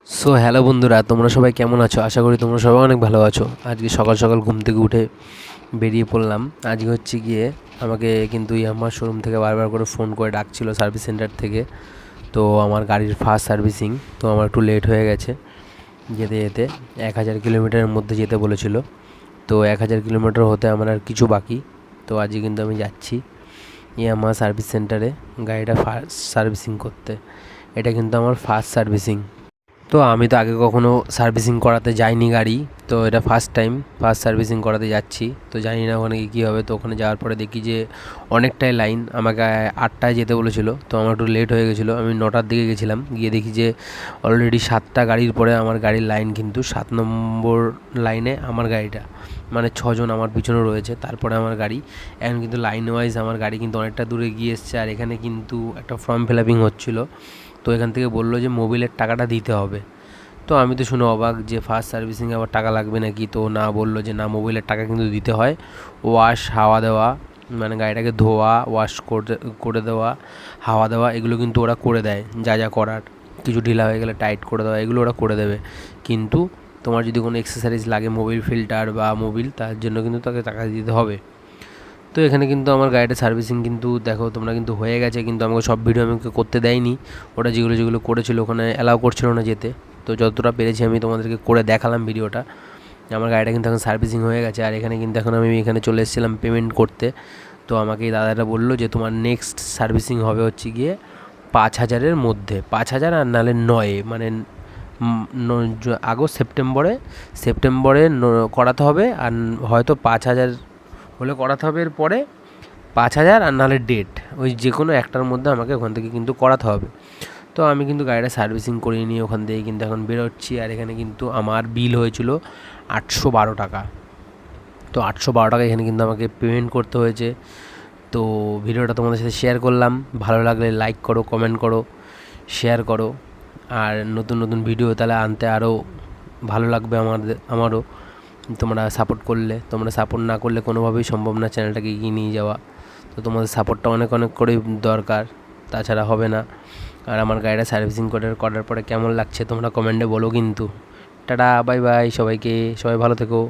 Hello বন্ধুরা, তোমরা সবাই কেমন আছো? আশা করি তোমরা সবাই অনেক ভালো আছো। আজকে সকাল সকাল ঘুম থেকে উঠে বেরিয়ে পড়লাম। আজকে হচ্ছে গিয়ে আমাকে কিন্তু ইয়ামাহা শোরুম থেকে বারবার করে ফোন করে ডাকছিল সার্ভিস সেন্টার থেকে। তো আমার গাড়ির ফার্স্ট সার্ভিসিং, তো আমার একটু লেট হয়ে গেছে যেতে যেতে। 1000 কিলোমিটারের মধ্যে যেতে বলেছিল, তো 1000 কিলোমিটার হতে আমার আর কিছু বাকি। তো আজকে কিন্তু আমি যাচ্ছি ইয়ামাহা সার্ভিস সেন্টারে গাড়িটা ফার্স্ট সার্ভিসিং করতে। এটা কিন্তু আমার ফার্স্ট সার্ভিসিং। তো আমি তো আগে কখনো সার্ভিসিং করাতে যাইনি গাড়ি, তো এটা ফার্স্ট টাইম ফার্স্ট সার্ভিসিং করাতে যাচ্ছি। তো জানি না ওখানে কী হবে। তো ওখানে যাওয়ার পরে দেখি যে অনেকটাই লাইন। আমাকে 8টায় যেতে বলেছিল, তো আমার একটু লেট হয়ে গেছিলো। আমি 9টার দিকে গেছিলাম, গিয়ে দেখি যে অলরেডি 7টা গাড়ির পরে আমার গাড়ির লাইন কিন্তু 7 নম্বর লাইনে আমার গাড়িটা, মানে 6জন আমার পিছনে রয়েছে, তারপরে আমার গাড়ি। এখন কিন্তু লাইন ওয়াইজ আমার গাড়ি কিন্তু অনেকটা দূরে গিয়ে এসছে। আর এখানে কিন্তু একটা ফর্ম ফিল আপিং হচ্ছিলো। তো এখান থেকে বললো যে মোবিলের টাকাটা দিতে হবে। তো আমি তো শুনে অবাক যে ফার্স্ট সার্ভিসিংয়ে আবার টাকা লাগবে নাকি। তো না, বললো যে না, মোবিলের টাকা কিন্তু দিতে হয়। ওয়াশ, হাওয়া দেওয়া, মানে গাড়িটাকে ধোয়া, ওয়াশ করে দেওয়া, হাওয়া দেওয়া, এগুলো কিন্তু ওরা করে দেয়। যা যা করার, কিছু ঢিলা হয়ে গেলে টাইট করে দেওয়া, এগুলো ওরা করে দেবে। কিন্তু তোমার যদি কোনো এক্সেসারিজ লাগে, মোবিল ফিল্টার বা মোবিল, তার জন্য কিন্তু তাকে টাকা দিতে হবে। তো এখানে কিন্তু আমার গাড়িটা সার্ভিসিং কিন্তু দেখো তোমরা কিন্তু হয়ে গেছে, কিন্তু আমাকে সব ভিডিও আমাকে করতে দেয়নি। ওরা যেগুলো যেগুলো করেছিল ওখানে অ্যালাউ করছিল না যেতে। তো যতটা পেরেছি আমি তোমাদেরকে করে দেখালাম ভিডিওটা। আমার গাড়িটা কিন্তু এখন সার্ভিসিং হয়ে গেছে। আর এখানে কিন্তু এখন আমি এখানে চলে এসেছিলাম পেমেন্ট করতে। তো আমাকে এই দাদাটা বললো যে তোমার নেক্সট সার্ভিসিং হবে হচ্ছে গিয়ে 5000-এর মধ্যে, 5000 আর নাহলে 9, মানে আগস্ট সেপ্টেম্বরে করাতে হবে। আর হয়তো 5000 হলে করাতে হবে, এরপরে 5000 আর নাহলে ডেট, ওই যে কোনো একটার মধ্যে আমাকে ওখান থেকে কিন্তু করাতে হবে। তো আমি কিন্তু গাড়িটা সার্ভিসিং করিয়ে নিয়ে ওখান থেকে কিন্তু এখন বেরোচ্ছি। আর এখানে কিন্তু আমার বিল হয়েছিল 812 টাকা। তো 812 টাকা এখানে কিন্তু আমাকে পেমেন্ট করতে হয়েছে। তো ভিডিওটা তোমাদের সাথে শেয়ার করলাম। ভালো লাগলে লাইক করো, কমেন্ট করো, শেয়ার করো। আর নতুন নতুন ভিডিও তাহলে আনতে আরও ভালো লাগবে আমারও তোমরা সাপোর্ট করলে। তোমরা সাপোর্ট না করলে কোনোভাবেই সম্ভব না চ্যানেলটাকে এগিয়ে নিয়ে যাওয়া। তো তোমাদের সাপোর্টটা অনেক অনেক করেই দরকার, তাছাড়া হবে না। আর আমার গাড়িটা সার্ভিসিং করার পরে কেমন লাগছে তোমরা কমেন্টে বলো কিন্তু। টাটা, বাই বাই সবাইকে, সবাই ভালো থেকো।